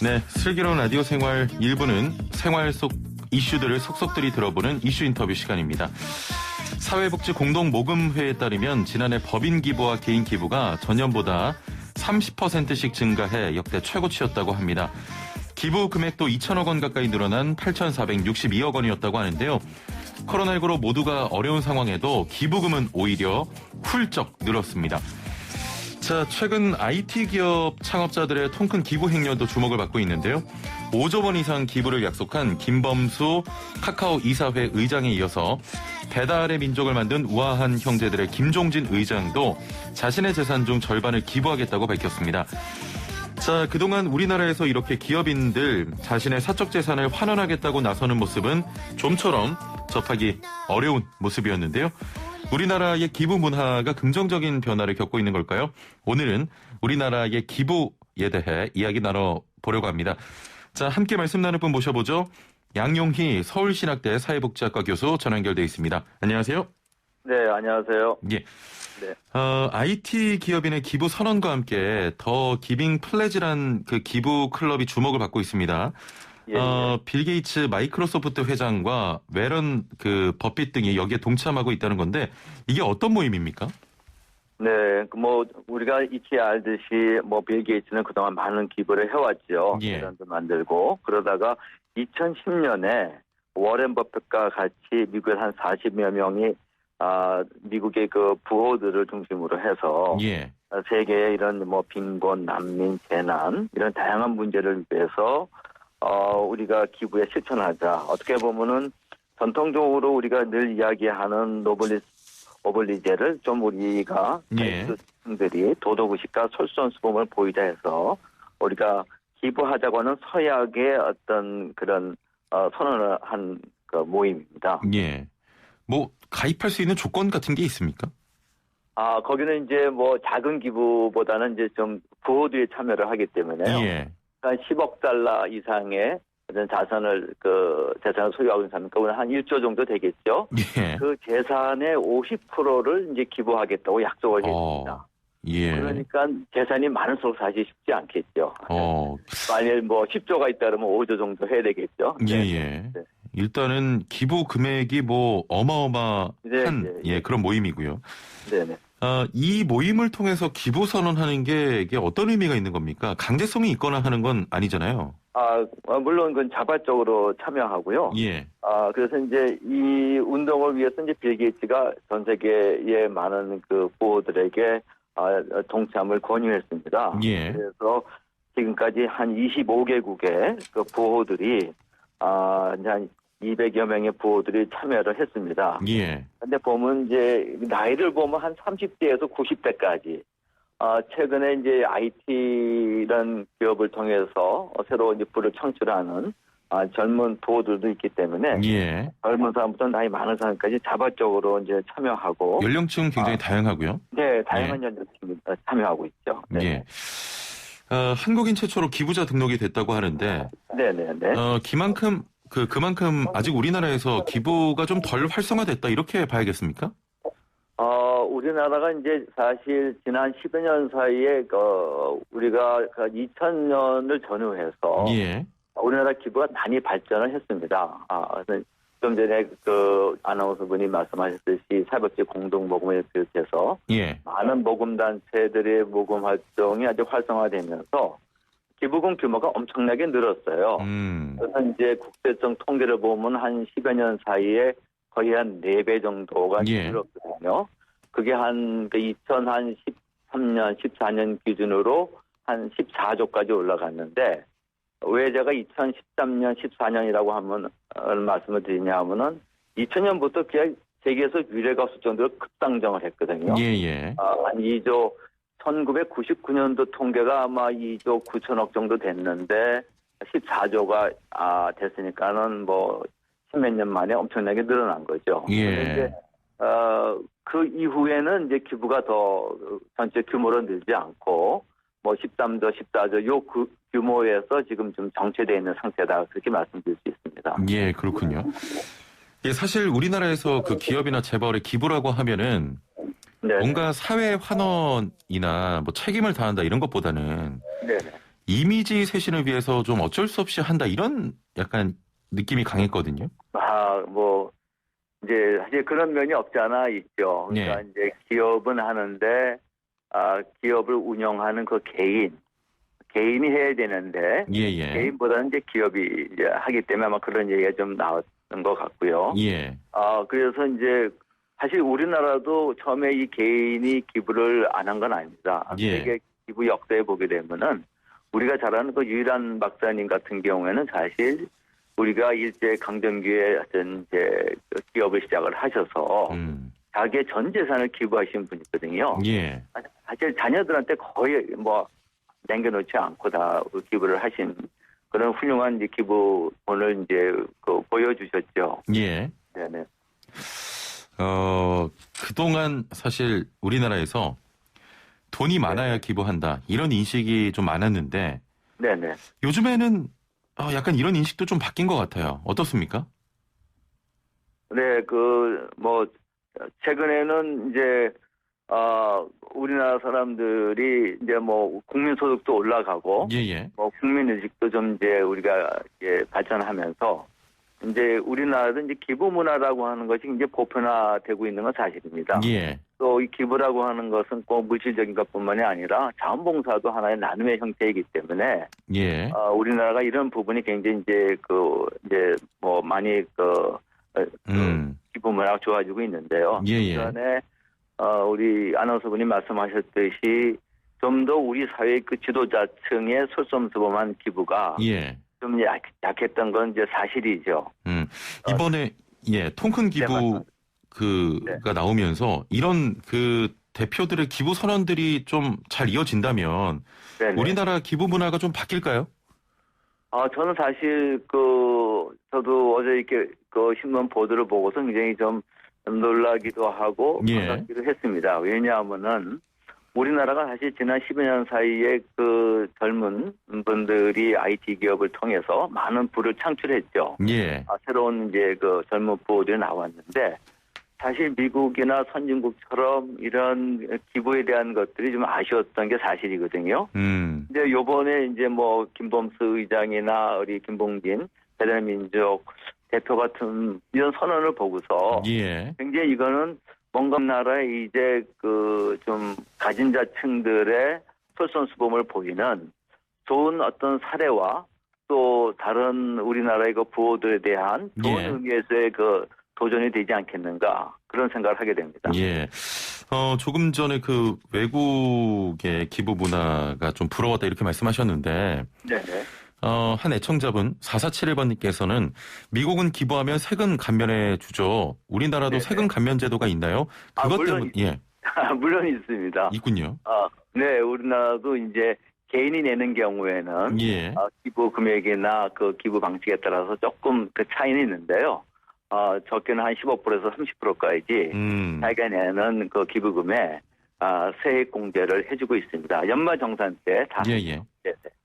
네, 슬기로운 라디오 생활 1부는 생활 속 이슈들을 속속들이 들어보는 이슈 인터뷰 시간입니다. 사회복지 공동모금회에 따르면 지난해 법인 기부와 개인 기부가 전년보다 30%씩 증가해 역대 최고치였다고 합니다. 기부 금액도 2천억 원 가까이 늘어난 8,462억 원이었다고 하는데요. 코로나19로 모두가 어려운 상황에도 기부금은 오히려 훌쩍 늘었습니다. 자, 최근 IT 기업 창업자들의 통큰 기부 행렬도 주목을 받고 있는데요. 5조 원 이상 기부를 약속한 김범수 카카오 이사회 의장에 이어서 배달의 민족을 만든 우아한 형제들의 김종진 의장도 자신의 재산 중 절반을 기부하겠다고 밝혔습니다. 자, 그동안 우리나라에서 이렇게 기업인들 자신의 사적 재산을 환원하겠다고 나서는 모습은 좀처럼 접하기 어려운 모습이었는데요. 우리나라의 기부 문화가 긍정적인 변화를 겪고 있는 걸까요? 오늘은 우리나라의 기부에 대해 이야기 나눠보려고 합니다. 자, 함께 말씀 나눌 분 모셔보죠. 양용희 서울신학대 사회복지학과 교수 전화 연결돼 있습니다. 안녕하세요. 네, 안녕하세요. 예. 네. IT 기업인의 기부 선언과 함께 더 기빙 플래지란 그 기부 클럽이 주목을 받고 있습니다. 예, 빌 게이츠 마이크로소프트 회장과 웨런 그 버핏 등이 여기에 동참하고 있다는 건데 이게 어떤 모임입니까? 네, 우리가 익히 알듯이 빌 게이츠는 그동안 많은 기부를 해왔죠. 예. 회원도 만들고 그러다가 2010년에 워렌 버핏과 같이 미국에 한 40여 명이 미국의 그 부호들을 중심으로 해서 예. 세계의 이런 빈곤, 난민, 재난 이런 다양한 문제를 위해서 우리가 기부에 실천하자. 어떻게 보면은 전통적으로 우리가 늘 이야기하는 오블리제를 좀 우리가 학생들이 도덕의식과 솔선수범을 보이자 해서 우리가 기부하자고 하는 서약의 어떤 그런 선언을 한 그 모임입니다. 예. 가입할 수 있는 조건 같은 게 있습니까? 거기는 이제 작은 기부보다는 이제 좀 부호들이 참여를 하기 때문에요. 예. 한 10억 달러 이상의 재산을 소유하고 있는 사람은 한 1조 정도 되겠죠. 예. 그 재산의 50%를 이제 기부하겠다고 약속을 했습니다. 예. 그러니까 재산이 많을수록 사실 쉽지 않겠죠. 만일 10조가 있다 그러면 5조 정도 해야 되겠죠. 예, 네. 예. 네. 일단은 기부 금액이 어마어마한 그런 모임이고요. 네네. 이 모임을 통해서 기부 선언하는 게 이게 어떤 의미가 있는 겁니까? 강제성이 있거나 하는 건 아니잖아요. 물론 그건 자발적으로 참여하고요. 예. 그래서 이제 이 운동을 위해서 이제 빌 게이츠가 전 세계의 많은 그 부호들에게 동참을 권유했습니다. 예. 그래서 지금까지 한 25개국의 그 부호들이 이제 한 200여 명의 부호들이 참여를 했습니다. 예. 근데 보면 이제 나이를 보면 한 30대에서 90대까지 최근에 이제 IT라는 기업을 통해서 새로 이제 부를 창출하는 젊은 부호들도 있기 때문에 예. 젊은 사람부터 나이 많은 사람까지 자발적으로 이제 참여하고 연령층 굉장히 다양하고요. 네, 다양한 연령층이 참여하고 있죠. 네. 예. 한국인 최초로 기부자 등록이 됐다고 하는데 네네네. 그만큼 아직 우리나라에서 기부가 좀 덜 활성화됐다 이렇게 봐야겠습니까? 우리나라가 이제 사실 지난 10여 년 사이에 우리가 2000년을 전후해서 예. 우리나라 기부가 많이 발전을 했습니다. 좀 전에 그 아나운서분이 말씀하셨듯이 사회복지 공동모금을 비롯해서 많은 모금단체들의 모금 활동이 아주 활성화되면서 기부금 규모가 엄청나게 늘었어요. 그래서 이제 국세청 통계를 보면 한 10여 년 사이에 거의 한 4배 정도가 늘었거든요. 그게 한 2013년, 14년 기준으로 한 14조까지 올라갔는데 왜 제가 2013년, 14년이라고 하면 말씀을 드리냐 하면은 2000년부터 그냥 세계에서 유례가 없을 정도로 급상승을 했거든요. 한 2조 1999년도 통계가 아마 2조 9천억 정도 됐는데 14조가 됐으니까는 10몇 년 만에 엄청나게 늘어난 거죠. 그런데 그 이후에는 이제 기부가 더 전체 규모로 늘지 않고 13조, 14조 요 규모에서 지금 좀 정체되어 있는 상태다 그렇게 말씀드릴 수 있습니다. 예, 그렇군요. 사실 우리나라에서 그 기업이나 재벌의 기부라고 하면은 뭔가 사회 환원이나 책임을 다한다 이런 것보다는 이미지 쇄신을 위해서 좀 어쩔 수 없이 한다 이런 약간 느낌이 강했거든요. 뭐 이제 사실 그런 면이 없잖아 있죠. 그러니까 이제 기업은 하는데 기업을 운영하는 그 개인이 해야 되는데 개인보다는 이제 기업이 이제 하기 때문에 아마 그런 얘기가 좀 나왔던 것 같고요. 그래서 이제 사실 우리나라도 처음에 이 개인이 기부를 안 한 건 아닙니다. 세계 기부 역사에 보게 되면은 우리가 잘 아는 그 유일한 박사님 같은 경우에는 사실 우리가 일제 강점기에 어떤 이제 기업을 시작을 하셔서 자기의 전 재산을 기부하신 분이거든요. 사실 자녀들한테 거의 뭐 남겨놓지 않고 다 기부를 하신 그런 훌륭한 이제 기부본을 이제 보여주셨죠. 네네. 그동안 사실 우리나라에서 돈이 많아야 기부한다 이런 인식이 좀 많았는데 네네. 요즘에는 약간 이런 인식도 좀 바뀐 것 같아요. 어떻습니까? 네, 뭐 최근에는 이제 우리나라 사람들이 이제 뭐 국민소득도 올라가고 뭐 국민의식도 좀 이제 우리가 발전하면서 이제 우리나라도 이제 기부 문화라고 하는 것이 이제 보편화되고 있는 건 사실입니다. 또 이 기부라고 하는 것은 꼭 물질적인 것뿐만이 아니라 자원봉사도 하나의 나눔의 형태이기 때문에 우리나라가 이런 부분이 굉장히 이제 뭐 많이 기부 문화가 좋아지고 있는데요. 그다음에 우리 아나운서분이 말씀하셨듯이 좀 더 우리 사회의 그 지도자층의 솔선수범한 기부가 좀 약했던 건 이제 사실이죠. 이번에 통 큰 기부 가 나오면서 이런 대표들의 기부 선언들이 좀 잘 이어진다면 우리나라 기부 문화가 좀 바뀔까요? 저는 사실 저도 어제 이렇게 신문 보도를 보고서 굉장히 좀 놀라기도 하고 반갑기도 했습니다. 왜냐하면은 우리나라가 사실 지난 10여 년 사이에 젊은 분들이 IT 기업을 통해서 많은 부를 창출했죠. 새로운 이제 젊은 부들이 나왔는데 사실 미국이나 선진국처럼 이런 기부에 대한 것들이 좀 아쉬웠던 게 사실이거든요. 근데 요번에 이제 뭐 김범수 의장이나 우리 김봉진 대한민족 대표 같은 이런 선언을 보고서 굉장히 이거는 뭔가 나라의 이제 좀 가진 자층들의 솔선수범을 보이는 좋은 어떤 사례와 또 다른 우리나라의 부호들에 대한 좋은 의미에서의 도전이 되지 않겠는가 그런 생각을 하게 됩니다. 조금 전에 외국의 기부 문화가 좀 부러웠다 이렇게 말씀하셨는데 한 애청자분 4471번님께서는 미국은 기부하면 세금 감면해 주죠. 우리나라도 세금 감면 제도가 있나요? 그것 때문에 물론 있습니다. 있군요. 네, 우리나라도 이제 개인이 내는 경우에는 기부 금액이나 기부 방식에 따라서 조금 차이는 있는데요. 적게는 한 15%에서 30%까지 자기가 내는 기부금에 세액 공제를 해주고 있습니다. 연말정산 때 다.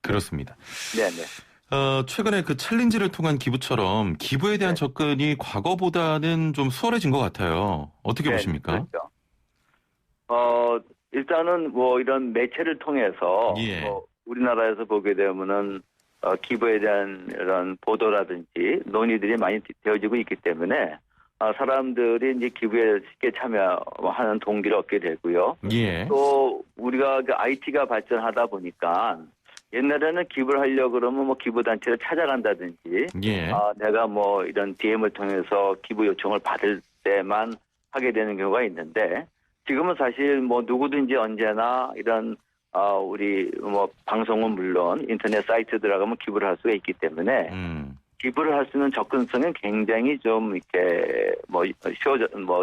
그렇습니다. 네네. 최근에 챌린지를 통한 기부처럼 기부에 대한 접근이 과거보다는 좀 수월해진 것 같아요. 어떻게 보십니까? 그렇죠. 일단은 뭐 이런 매체를 통해서 우리나라에서 보게 되면은 기부에 대한 이런 보도라든지 논의들이 많이 되어지고 있기 때문에 사람들이 이제 기부에 쉽게 참여하는 동기를 얻게 되고요. 또 우리가 IT가 발전하다 보니까 옛날에는 기부를 하려고 그러면 뭐 기부단체를 찾아간다든지 내가 뭐 이런 DM을 통해서 기부 요청을 받을 때만 하게 되는 경우가 있는데 지금은 사실 뭐 누구든지 언제나 이런 우리 뭐 방송은 물론 인터넷 사이트 들어가면 기부를 할 수가 있기 때문에 기부를 할 수 있는 접근성은 굉장히 좀 이렇게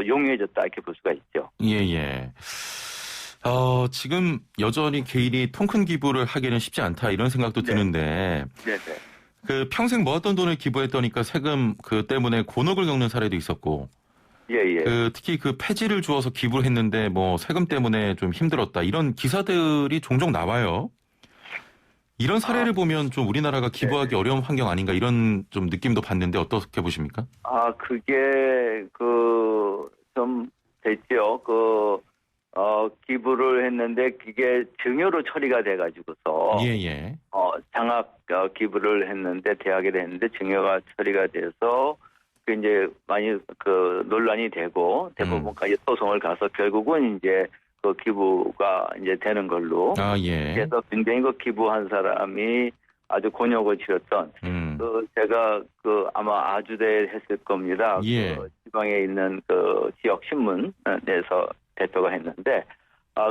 용이해졌다 이렇게 볼 수가 있죠. 지금 여전히 개인이 통 큰 기부를 하기는 쉽지 않다 이런 생각도 드는데 평생 모았던 돈을 기부했더니까 세금 때문에 곤혹을 겪는 사례도 있었고 특히 폐지를 주어서 기부를 했는데 뭐 세금 때문에 좀 힘들었다 이런 기사들이 종종 나와요. 이런 사례를 보면 좀 우리나라가 기부하기 어려운 환경 아닌가 이런 좀 느낌도 받는데 어떻게 보십니까? 그게 좀 됐죠. 기부를 했는데 그게 증여로 처리가 돼가지고서 예. 장학 기부를 했는데 대학에 했는데 증여가 처리가 돼서 그 이제 많이 그 논란이 되고 대법원까지 소송을 가서 결국은 이제 그 기부가 이제 되는 걸로. 예. 그래서 굉장히 그 기부한 사람이 아주 곤욕을 치렀던 그 제가 그 아마 아주대 했을 겁니다. 예. 그 지방에 있는 그 지역 신문에서 대표가 했는데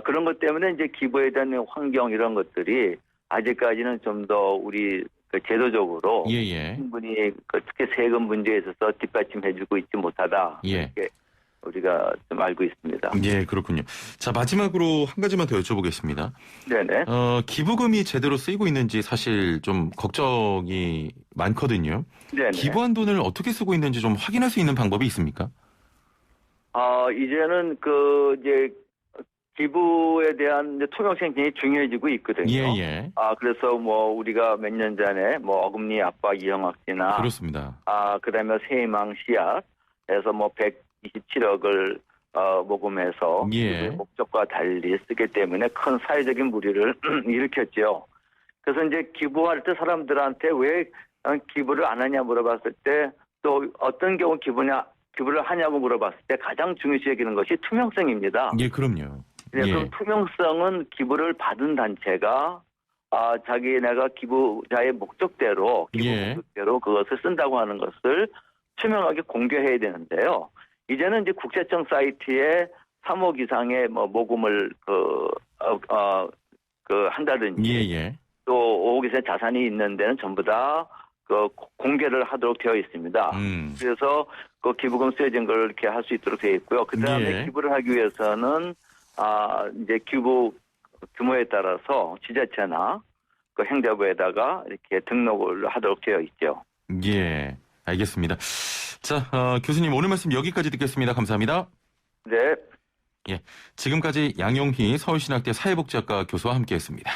그런 것 때문에 이제 기부에 대한 환경 이런 것들이 아직까지는 좀 더 우리 그 제도적으로 충분히 특히 세금 문제에 있어서 뒷받침해주고 있지 못하다. 이렇게 우리가 좀 알고 있습니다. 예, 그렇군요. 자, 마지막으로 한 가지만 더 여쭤보겠습니다. 네네. 기부금이 제대로 쓰이고 있는지 사실 좀 걱정이 많거든요. 네네. 기부한 돈을 어떻게 쓰고 있는지 좀 확인할 수 있는 방법이 있습니까? 이제는 이제 기부에 대한 이제 투명성이 굉장히 중요해지고 있거든요. 예. 그래서 뭐 우리가 몇 년 전에 뭐 어금니 아빠 이영학 씨나 그렇습니다. 그다음에 세희망 씨앗에서 뭐 127억을 모금해서 목적과 달리 쓰기 때문에 큰 사회적인 물의를 일으켰죠. 그래서 이제 기부할 때 사람들한테 왜 기부를 안 하냐 물어봤을 때 또 어떤 경우 기부를 하냐고 물어봤을 때 가장 중요시 여기는 것이 투명성입니다. 예, 그럼요. 그럼 투명성은 기부를 받은 단체가 자기네가 기부자의 목적대로 목적대로 그것을 쓴다고 하는 것을 투명하게 공개해야 되는데요. 이제는 이제 국세청 사이트에 3억 이상의 뭐 모금을 한다든지 또 5억 이상의 자산이 있는 데는 전부 다 공개를 하도록 되어 있습니다. 그래서 그 기부금 쓰여진 걸 이렇게 할 수 있도록 되어 있고요. 그 다음에 기부를 하기 위해서는 이제 기부 규모에 따라서 지자체나 그 행자부에다가 이렇게 등록을 하도록 되어 있죠. 예, 알겠습니다. 자, 교수님 오늘 말씀 여기까지 듣겠습니다. 감사합니다. 네. 예, 지금까지 양용희 서울신학대 사회복지학과 교수와 함께했습니다.